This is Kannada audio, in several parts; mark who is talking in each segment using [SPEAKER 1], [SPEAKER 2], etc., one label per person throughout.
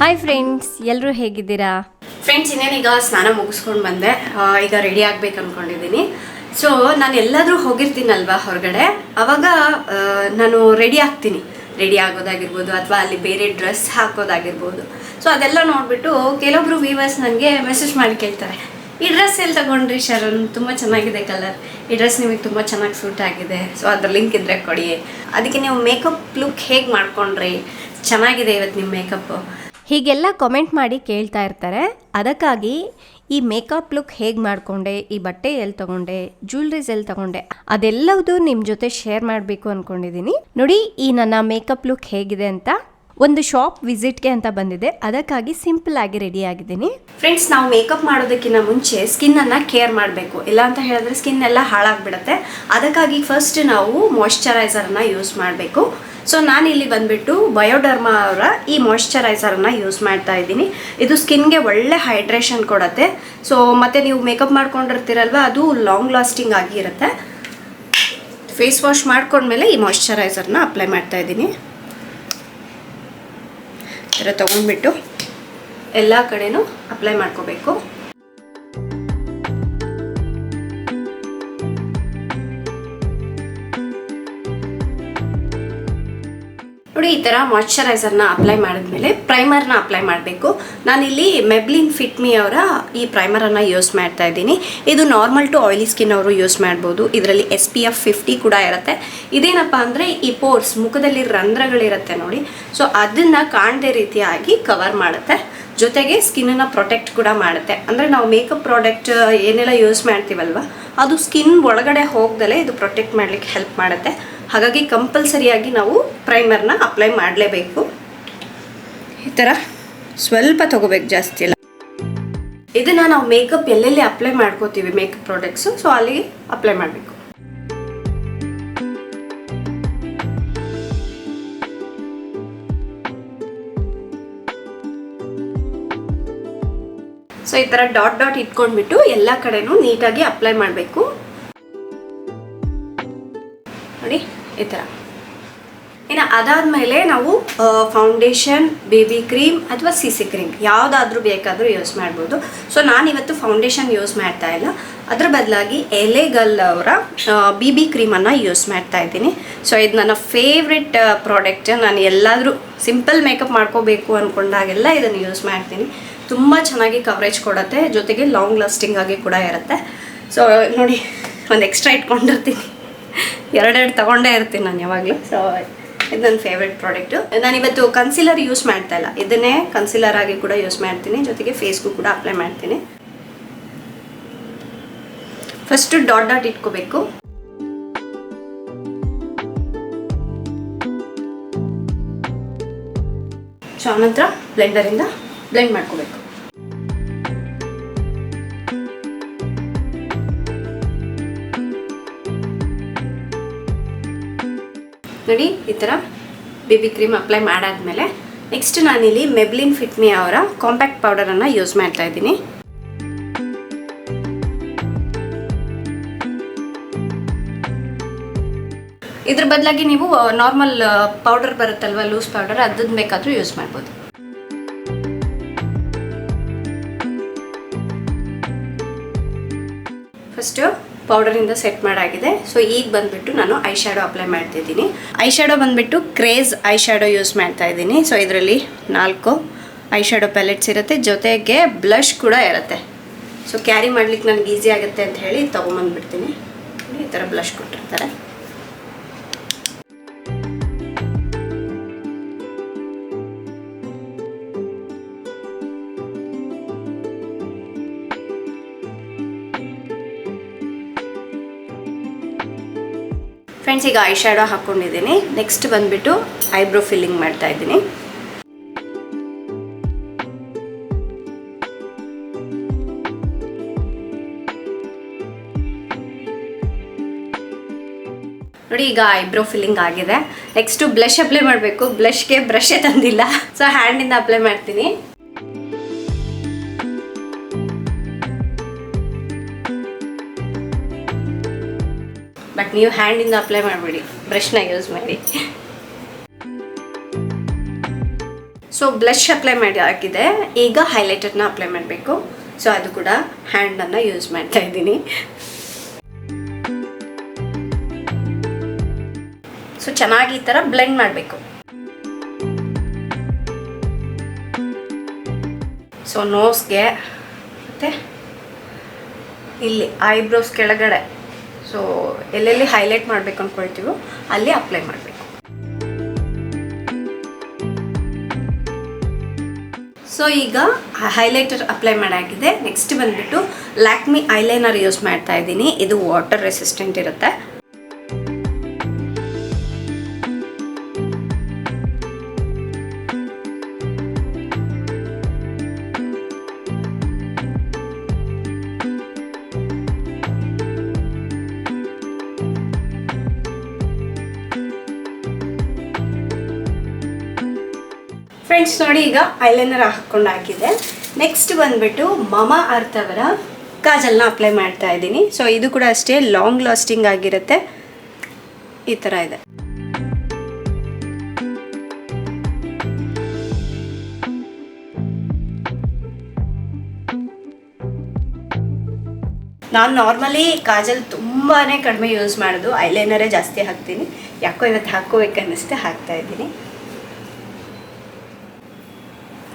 [SPEAKER 1] ಹಾಯ್ ಫ್ರೆಂಡ್ಸ್, ಎಲ್ಲರೂ ಹೇಗಿದ್ದೀರಾ?
[SPEAKER 2] ಫ್ರೆಂಡ್ಸ್, ಇನ್ನೇನೀಗ ಸ್ನಾನ ಮುಗಿಸ್ಕೊಂಡು ಬಂದೆ. ಈಗ ರೆಡಿ ಆಗ್ಬೇಕು ಅಂದ್ಕೊಂಡಿದ್ದೀನಿ. ಸೊ ನಾನು ಎಲ್ಲಾದರೂ ಹೋಗಿರ್ತೀನಲ್ವಾ ಹೊರಗಡೆ, ಆವಾಗ ನಾನು ರೆಡಿ ಆಗ್ತೀನಿ. ರೆಡಿ ಆಗೋದಾಗಿರ್ಬೋದು ಅಥವಾ ಅಲ್ಲಿ ಬೇರೆ ಡ್ರೆಸ್ ಹಾಕೋದಾಗಿರ್ಬೋದು. ಸೊ ಅದೆಲ್ಲ ನೋಡಿಬಿಟ್ಟು ಕೆಲವೊಬ್ರು ವ್ಯೂವರ್ಸ್ ನನಗೆ ಮೆಸೇಜ್ ಮಾಡಿ ಕೇಳ್ತಾರೆ, ಈ ಡ್ರೆಸ್ ಎಲ್ಲಿ ತಗೊಂಡ್ರಿ ಶರಣ್? ತುಂಬ ಚೆನ್ನಾಗಿದೆ ಕಲರ್, ಈ ಡ್ರೆಸ್ ನಿಮಗೆ ತುಂಬ ಚೆನ್ನಾಗಿ ಸೂಟ್ ಆಗಿದೆ, ಸೊ ಅದ್ರ ಲಿಂಕ್ ಇದ್ದರೆ ಕೊಡಿ. ಅದಕ್ಕೆ ನೀವು ಮೇಕಪ್ ಲುಕ್ ಹೇಗೆ ಮಾಡ್ಕೊಂಡ್ರಿ? ಚೆನ್ನಾಗಿದೆ ಇವತ್ತು ನಿಮ್ಮ ಮೇಕಪ್ಪು.
[SPEAKER 1] ಹೀಗೆಲ್ಲ ಕಾಮೆಂಟ್ ಮಾಡಿ ಕೇಳ್ತಾ ಇರ್ತಾರೆ. ಅದಕ್ಕಾಗಿ ಈ ಮೇಕಪ್ ಲುಕ್ ಹೇಗೆ ಮಾಡಿಕೊಂಡೆ, ಈ ಬಟ್ಟೆ ಎಲ್ಲಿ ತಗೊಂಡೆ, ಜ್ಯುವೆಲ್ರೀಸ್ ಎಲ್ಲಿ ತಗೊಂಡೆ, ಅದೆಲ್ಲವುದು ನಿಮ್ಮ ಜೊತೆ ಶೇರ್ ಮಾಡಬೇಕು ಅಂದ್ಕೊಂಡಿದ್ದೀನಿ. ನೋಡಿ, ಈ ನನ್ನ ಮೇಕಪ್ ಲುಕ್ ಹೇಗಿದೆ ಅಂತ. ಒಂದು ಶಾಪ್ ವಿಸಿಟ್ಗೆ ಅಂತ ಬಂದಿದೆ, ಅದಕ್ಕಾಗಿ ಸಿಂಪಲ್ ಆಗಿ ರೆಡಿ ಆಗಿದ್ದೀನಿ.
[SPEAKER 2] ಫ್ರೆಂಡ್ಸ್, ನಾವು ಮೇಕಪ್ ಮಾಡೋದಕ್ಕಿಂತ ಮುಂಚೆ ಸ್ಕಿನ್ನನ್ನು ಕೇರ್ ಮಾಡಬೇಕು. ಇಲ್ಲ ಅಂತ ಹೇಳಿದ್ರೆ ಸ್ಕಿನ್ ಎಲ್ಲ ಹಾಳಾಗ್ಬಿಡುತ್ತೆ. ಅದಕ್ಕಾಗಿ ಫಸ್ಟ್ ನಾವು ಮಾಯ್ಶ್ಚರೈಸರನ್ನು ಯೂಸ್ ಮಾಡಬೇಕು. ಸೊ ನಾನಿಲ್ಲಿ ಬಂದುಬಿಟ್ಟು ಬಯೋಡರ್ಮಾ ಅವರ ಈ ಮಾಯ್ಶ್ಚರೈಸರನ್ನು ಯೂಸ್ ಮಾಡ್ತಾ ಇದ್ದೀನಿ. ಇದು ಸ್ಕಿನ್ಗೆ ಒಳ್ಳೆ ಹೈಡ್ರೇಷನ್ ಕೊಡುತ್ತೆ. ಸೊ ಮತ್ತು ನೀವು ಮೇಕಪ್ ಮಾಡ್ಕೊಂಡಿರ್ತೀರಲ್ವ, ಅದು ಲಾಂಗ್ ಲಾಸ್ಟಿಂಗ್ ಆಗಿರುತ್ತೆ. ಫೇಸ್ ವಾಶ್ ಮಾಡ್ಕೊಂಡ್ಮೇಲೆ ಈ ಮಾಯ್ಶ್ಚರೈಸರ್ನ ಅಪ್ಲೈ ಮಾಡ್ತಾ ಇದ್ದೀನಿ. ಈ ಥರ ತೊಗೊಂಡ್ಬಿಟ್ಟು ಎಲ್ಲ ಕಡೆನೂ ಅಪ್ಲೈ ಮಾಡ್ಕೋಬೇಕು. ನೋಡಿ, ಈ ಥರ ಮಾಯ್ಶ್ಚರೈಸರ್ನ ಅಪ್ಲೈ ಮಾಡಿದ್ಮೇಲೆ ಪ್ರೈಮರ್ನ ಅಪ್ಲೈ ಮಾಡಬೇಕು. ನಾನಿಲ್ಲಿ ಮೆಬ್ಲಿನ್ ಫಿಟ್ ಮಿ ಅವರ ಈ ಪ್ರೈಮರನ್ನು ಯೂಸ್ ಮಾಡ್ತಾ ಇದ್ದೀನಿ. ಇದು ನಾರ್ಮಲ್ ಟು ಆಯಿಲಿ ಸ್ಕಿನ್ ಅವರು ಯೂಸ್ ಮಾಡ್ಬೋದು. ಇದರಲ್ಲಿ SPF 50 ಕೂಡ ಇರುತ್ತೆ. ಇದೇನಪ್ಪ ಅಂದರೆ ಈ ಪೋರ್ಸ್, ಮುಖದಲ್ಲಿ ರಂಧ್ರಗಳಿರುತ್ತೆ ನೋಡಿ, ಸೊ ಅದನ್ನು ಕಾಣದೇ ರೀತಿಯಾಗಿ ಕವರ್ ಮಾಡುತ್ತೆ. ಜೊತೆಗೆ ಸ್ಕಿನ್ನನ್ನು ಪ್ರೊಟೆಕ್ಟ್ ಕೂಡ ಮಾಡುತ್ತೆ. ಅಂದರೆ ನಾವು ಮೇಕಪ್ ಪ್ರಾಡಕ್ಟ್ ಏನೆಲ್ಲ ಯೂಸ್ ಮಾಡ್ತೀವಲ್ವ, ಅದು ಸ್ಕಿನ್ ಒಳಗಡೆ ಹೋಗ್ದಲೇ ಇದು ಪ್ರೊಟೆಕ್ಟ್ ಮಾಡಲಿಕ್ಕೆ ಹೆಲ್ಪ್ ಮಾಡುತ್ತೆ. ಹಾಗಾಗಿ ಕಂಪಲ್ಸರಿಯಾಗಿ ನಾವು ಪ್ರೈಮರ್ನ ಅಪ್ಲೈ ಮಾಡಲೇಬೇಕು. ಈ ಥರ ಸ್ವಲ್ಪ ತೊಗೋಬೇಕು, ಜಾಸ್ತಿ ಇಲ್ಲ. ಇದನ್ನು ನಾವು ಮೇಕಪ್ ಎಲ್ಲೆಲ್ಲಿ ಅಪ್ಲೈ ಮಾಡ್ಕೋತೀವಿ ಮೇಕಪ್ ಪ್ರಾಡಕ್ಟ್ಸು, ಸೊ ಅಲ್ಲಿಗೆ ಅಪ್ಲೈ ಮಾಡಬೇಕು. ಸೊ ಈ ಥರ ಡಾಟ್ ಡಾಟ್ ಇಟ್ಕೊಂಡ್ಬಿಟ್ಟು ಎಲ್ಲ ಕಡೆನೂ ನೀಟಾಗಿ ಅಪ್ಲೈ ಮಾಡಬೇಕು. ನೋಡಿ, ಈ ಥರ. ಇನ್ನು ಅದಾದಮೇಲೆ ನಾವು ಫೌಂಡೇಶನ್, ಬೇಬಿ ಕ್ರೀಮ್ ಅಥವಾ CC ಕ್ರೀಮ್ ಯಾವುದಾದ್ರೂ ಬೇಕಾದರೂ ಯೂಸ್ ಮಾಡ್ಬೋದು. ಸೊ ನಾನಿವತ್ತು ಫೌಂಡೇಶನ್ ಯೂಸ್ ಮಾಡ್ತಾ ಇಲ್ಲ, ಅದರ ಬದಲಾಗಿ ಎಲೆಗಲ್ ಅವರ BB ಕ್ರೀಮನ್ನು ಯೂಸ್ ಮಾಡ್ತಾ ಇದ್ದೀನಿ. ಸೊ ಇದು ನನ್ನ ಫೇವ್ರೆಟ್ ಪ್ರಾಡಕ್ಟ್. ನಾನು ಎಲ್ಲಾದರೂ ಸಿಂಪಲ್ ಮೇಕಪ್ ಮಾಡ್ಕೋಬೇಕು ಅಂದ್ಕೊಂಡಾಗೆಲ್ಲ ಇದನ್ನು ಯೂಸ್ ಮಾಡ್ತೀನಿ. ತುಂಬ ಚೆನ್ನಾಗಿ ಕವರೇಜ್ ಕೊಡುತ್ತೆ, ಜೊತೆಗೆ ಲಾಂಗ್ ಲಾಸ್ಟಿಂಗ್ ಆಗಿ ಕೂಡ ಇರುತ್ತೆ. ಸೊ ನೋಡಿ, ಒಂದು ಎಕ್ಸ್ಟ್ರಾ ಇಟ್ಕೊಂಡಿರ್ತೀನಿ, ಎರಡೆರಡು ತೊಗೊಂಡೇ ಇರ್ತೀನಿ ನಾನು ಯಾವಾಗಲೂ. ಸೊ ಇದು ನನ್ನ ಫೇವ್ರೆಟ್ ಪ್ರಾಡಕ್ಟು. ನಾನಿವತ್ತು ಕನ್ಸಿಲರ್ ಯೂಸ್ ಮಾಡ್ತಾ ಇಲ್ಲ, ಇದನ್ನೇ ಕನ್ಸಿಲರ್ ಆಗಿ ಕೂಡ ಯೂಸ್ ಮಾಡ್ತೀನಿ, ಜೊತೆಗೆ ಫೇಸ್ಗೂ ಕೂಡ ಅಪ್ಲೈ ಮಾಡ್ತೀನಿ. ಫಸ್ಟು ಡಾಟ್ ಡಾಟ್ ಇಟ್ಕೋಬೇಕು. ಸೊ ಆನಂತರ ಬ್ಲೆಂಡರಿಂದ ಬ್ಲೆಂಡ್ ಮಾಡ್ಕೋಬೇಕು. ನೋಡಿ, ಈ ಥರ BB ಕ್ರೀಮ್ ಅಪ್ಲೈ ಮಾಡಾದ್ಮೇಲೆ ನೆಕ್ಸ್ಟ್ ನಾನಿಲ್ಲಿ ಮೆಬ್ಲಿನ್ ಫಿಟ್ ಮಿ ಅವರ ಕಾಂಪ್ಯಾಕ್ಟ್ ಪೌಡರನ್ನು ಯೂಸ್ ಮಾಡ್ತಾ ಇದ್ದೀನಿ. ಇದ್ರ ಬದಲಾಗಿ ನೀವು ನಾರ್ಮಲ್ ಪೌಡರ್ ಬರುತ್ತಲ್ವ, ಲೂಸ್ ಪೌಡರ್, ಅದನ್ನ ಬೇಕಾದರೂ ಯೂಸ್ ಮಾಡ್ಬೋದು. ಫಸ್ಟು ಪೌಡರಿಂದ ಸೆಟ್ ಮಾಡಾಗಿದೆ. ಸೊ ಈಗ ಬಂದುಬಿಟ್ಟು ನಾನು ಐ ಶ್ಯಾಡೋ ಅಪ್ಲೈ ಮಾಡ್ತಿದ್ದೀನಿ. ಐ ಶ್ಯಾಡೋ ಬಂದುಬಿಟ್ಟು ಕ್ರೇಜ್ ಐ ಶ್ಯಾಡೋ ಯೂಸ್ ಮಾಡ್ತಾ ಇದ್ದೀನಿ. ಸೊ ಇದರಲ್ಲಿ 4 ಐ ಶ್ಯಾಡೋ ಪ್ಯಾಲೆಟ್ಸ್ ಇರುತ್ತೆ, ಜೊತೆಗೆ ಬ್ಲಷ್ ಕೂಡ ಇರುತ್ತೆ. ಸೊ ಕ್ಯಾರಿ ಮಾಡ್ಲಿಕ್ಕೆ ನನಗೆ ಈಸಿ ಆಗುತ್ತೆ ಅಂತ ಹೇಳಿ ತೊಗೊಂಬಂದ್ಬಿಡ್ತೀನಿ. ಈ ಥರ ಬ್ಲಷ್ ಕೊಟ್ಟಿರ್ತಾರೆ. ಫ್ರೆಂಡ್ಸ್, ಈಗ ಐ ಶ್ಯಾಡೋ ಹಾಕ್ಕೊಂಡಿದ್ದೀನಿ. ನೆಕ್ಸ್ಟ್ ಬಂದುಬಿಟ್ಟು ಐಬ್ರೋ ಫಿಲ್ಲಿಂಗ್ ಮಾಡ್ತಾ ಇದ್ದೀನಿ. ನೋಡಿ, ಈಗ ಐಬ್ರೋ ಫಿಲ್ಲಿಂಗ್ ಆಗಿದೆ. ನೆಕ್ಸ್ಟು ಬ್ಲಷ್ ಅಪ್ಲೈ ಮಾಡಬೇಕು. ಬ್ಲಷ್ಗೆ ಬ್ರಷೇ ತಂದಿಲ್ಲ, ಸೊ ಹ್ಯಾಂಡಿಂದ ಅಪ್ಲೈ ಮಾಡ್ತೀನಿ. ಬಟ್ ನೀವು ಹ್ಯಾಂಡಿಂದ ಅಪ್ಲೈ ಮಾಡಬೇಡಿ, ಬ್ರಷ್ನ ಯೂಸ್ ಮಾಡಿ. ಸೊ ಬ್ಲಷ್ ಅಪ್ಲೈ ಮಾಡಿ ಹಾಕಿದೆ, ಈಗ ಹೈಲೈಟರ್ನ ಅಪ್ಲೈ ಮಾಡಬೇಕು. ಸೊ ಅದು ಕೂಡ ಹ್ಯಾಂಡನ್ನು ಯೂಸ್ ಮಾಡ್ತಾ ಇದ್ದೀನಿ. ಸೊ ಚೆನ್ನಾಗಿ ಈ ಥರ ಬ್ಲೆಂಡ್ ಮಾಡಬೇಕು. ಸೊ ನೋಸ್ಗೆ ಮತ್ತು ಇಲ್ಲಿ ಐಬ್ರೋಸ್ ಕೆಳಗಡೆ, ಸೊ ಎಲ್ಲೆಲ್ಲಿ ಹೈಲೈಟ್ ಮಾಡಬೇಕು ಅಂದ್ಕೊಳ್ತೀವೋ ಅಲ್ಲಿ ಅಪ್ಲೈ ಮಾಡಬೇಕು. ಸೊ ಈಗ ಹೈಲೈಟರ್ ಅಪ್ಲೈ ಮಾಡಾಗಿದೆ. ನೆಕ್ಸ್ಟ್ ಬಂದುಬಿಟ್ಟು ಲ್ಯಾಕ್ಮಿ ಐಲೈನರ್ ಯೂಸ್ ಮಾಡ್ತಾ ಇದ್ದೀನಿ. ಇದು ವಾಟರ್ ರೆಸಿಸ್ಟೆಂಟ್ ಇರುತ್ತೆ. ಫ್ರೆಂಡ್ಸ್ ನೋಡಿ, ಈಗ ಐಲೈನರ್ ಹಾಕ್ಕೊಂಡು ಹಾಕಿದೆ. ನೆಕ್ಸ್ಟ್ ಬಂದುಬಿಟ್ಟು ಮಮಾ ಅರ್ತ್ ಅವರ ಕಾಜಲ್ನ ಅಪ್ಲೈ ಮಾಡ್ತಾ ಇದ್ದೀನಿ. ಸೊ ಇದು ಕೂಡ ಅಷ್ಟೇ ಲಾಂಗ್ ಲಾಸ್ಟಿಂಗ್ ಆಗಿರುತ್ತೆ. ಈ ಥರ ಇದೆ. ನಾನು ನಾರ್ಮಲಿ ಕಾಜಲ್ ತುಂಬಾ ಕಡಿಮೆ ಯೂಸ್ ಮಾಡೋದು, ಐಲೈನರೇ ಜಾಸ್ತಿ ಹಾಕ್ತೀನಿ. ಯಾಕೋ ಇವತ್ತು ಹಾಕೋಬೇಕನ್ನಿಸ್ತೆ ಹಾಕ್ತಾ ಇದ್ದೀನಿ.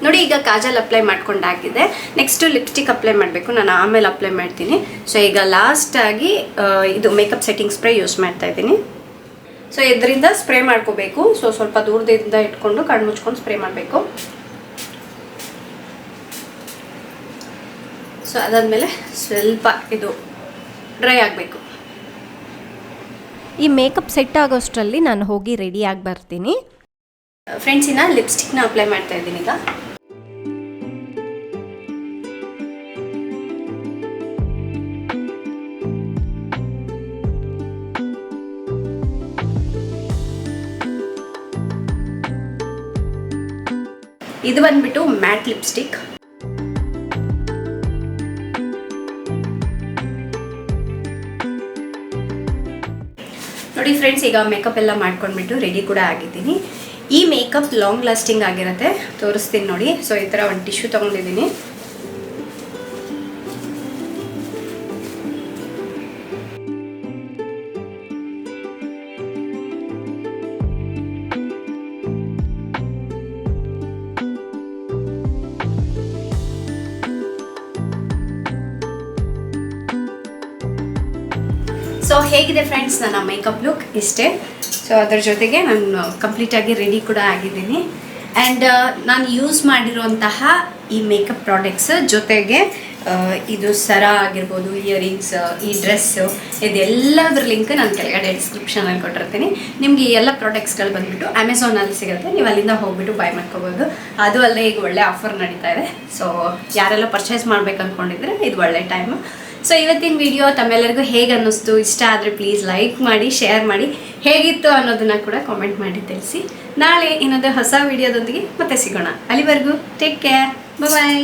[SPEAKER 2] ನೋಡಿ, ಈಗ ಕಾಜಲ್ ಅಪ್ಲೈ ಮಾಡ್ಕೊಂಡಾಗಿದೆ. ನೆಕ್ಸ್ಟು ಲಿಪ್ಸ್ಟಿಕ್ ಅಪ್ಲೈ ಮಾಡಬೇಕು. ನಾನು ಆಮೇಲೆ ಅಪ್ಲೈ ಮಾಡ್ತೀನಿ. ಸೊ ಈಗ ಲಾಸ್ಟಾಗಿ ಇದು ಮೇಕಪ್ ಸೆಟ್ಟಿಂಗ್ ಸ್ಪ್ರೇ ಯೂಸ್ ಮಾಡ್ತಾ ಇದ್ದೀನಿ. ಸೊ ಇದರಿಂದ ಸ್ಪ್ರೇ ಮಾಡ್ಕೋಬೇಕು. ಸೊ ಸ್ವಲ್ಪ ದೂರದಿಂದ ಇಟ್ಕೊಂಡು ಕಣ್ಣು ಮುಚ್ಕೊಂಡು ಸ್ಪ್ರೇ ಮಾಡಬೇಕು. ಸೊ ಅದಾದಮೇಲೆ ಸ್ವಲ್ಪ ಇದು ಡ್ರೈ ಆಗಬೇಕು.
[SPEAKER 1] ಈ ಮೇಕಪ್ ಸೆಟ್ ಆಗೋಷ್ಟರಲ್ಲಿ ನಾನು ಹೋಗಿ ರೆಡಿ ಆಗಿ ಬರ್ತೀನಿ.
[SPEAKER 2] ಫ್ರೆಂಡ್ಸಿನ ಲಿಪ್ಸ್ಟಿಕ್ನ ಅಪ್ಲೈ ಮಾಡ್ತಾ ಇದ್ದೀನಿ ಈಗ. ಇದು ಬಂದ್ಬಿಟ್ಟು ಮ್ಯಾಟ್ ಲಿಪ್ಸ್ಟಿಕ್. ನೋಡಿ ಫ್ರೆಂಡ್ಸ್, ಈಗ ಮೇಕಪ್ ಎಲ್ಲ ಮಾಡ್ಕೊಂಡ್ಬಿಟ್ಟು ರೆಡಿ ಕೂಡ ಆಗಿದ್ದೀನಿ. ಈ ಮೇಕಪ್ ಲಾಂಗ್ ಲಾಸ್ಟಿಂಗ್ ಆಗಿರುತ್ತೆ, ತೋರಿಸ್ತೀನಿ ನೋಡಿ. ಸೊ ಈ ಥರ ಒಂದು ಟಿಶ್ಯೂ ತೊಗೊಂಡಿದ್ದೀನಿ. ಸೊ ಹೇಗಿದೆ ಫ್ರೆಂಡ್ಸ್ ನನ್ನ ಮೇಕಪ್ ಲುಕ್? ಇಷ್ಟೇ. ಸೊ ಅದರ ಜೊತೆಗೆ ನಾನು ಕಂಪ್ಲೀಟಾಗಿ ರೆಡಿ ಕೂಡ ಆಗಿದ್ದೀನಿ. ಆ್ಯಂಡ್ ನಾನು ಯೂಸ್ ಮಾಡಿರುವಂತಹ ಈ ಮೇಕಪ್ ಪ್ರಾಡಕ್ಟ್ಸ್ ಜೊತೆಗೆ ಇದು ಸರ ಆಗಿರ್ಬೋದು, ಇಯರಿಂಗ್ಸ್, ಈ ಡ್ರೆಸ್ಸು, ಇದೆಲ್ಲದರ ಲಿಂಕ್ ನಾನು ಕೆಳಗಡೆ ಡಿಸ್ಕ್ರಿಪ್ಷನಲ್ಲಿ ಕೊಟ್ಟಿರ್ತೀನಿ. ನಿಮಗೆ ಈ ಎಲ್ಲ ಪ್ರಾಡಕ್ಟ್ಸ್ಗಳು ಬಂದುಬಿಟ್ಟು ಅಮೆಝಾನಲ್ಲಿ ಸಿಗುತ್ತೆ. ನೀವು ಅಲ್ಲಿಂದ ಹೋಗ್ಬಿಟ್ಟು ಬೈ ಮಾಡ್ಕೋಬೋದು. ಅದು ಅಲ್ಲದೆ ಈಗ ಒಳ್ಳೆ ಆಫರ್ ನಡೀತಾ ಇದೆ. ಸೊ ಯಾರೆಲ್ಲ ಪರ್ಚೇಸ್ ಮಾಡ್ಬೇಕು ಅಂದ್ಕೊಂಡಿದ್ರೆ ಇದು ಒಳ್ಳೆ ಟೈಮು. ಸೊ ಇವತ್ತಿನ ವಿಡಿಯೋ ತಮ್ಮೆಲ್ಲರಿಗೂ ಹೇಗೆ ಅನ್ನಿಸ್ತು? ಇಷ್ಟ ಆದರೆ ಪ್ಲೀಸ್ ಲೈಕ್ ಮಾಡಿ, ಶೇರ್ ಮಾಡಿ, ಹೇಗಿತ್ತು ಅನ್ನೋದನ್ನು ಕೂಡ ಕಾಮೆಂಟ್ ಮಾಡಿ ತಿಳಿಸಿ. ನಾಳೆ ಇನ್ನೊಂದು ಹೊಸ ವಿಡಿಯೋದೊಂದಿಗೆ ಮತ್ತೆ ಸಿಗೋಣ. ಅಲ್ಲಿವರೆಗೂ ಟೇಕ್ ಕೇರ್, ಬಾಯ್.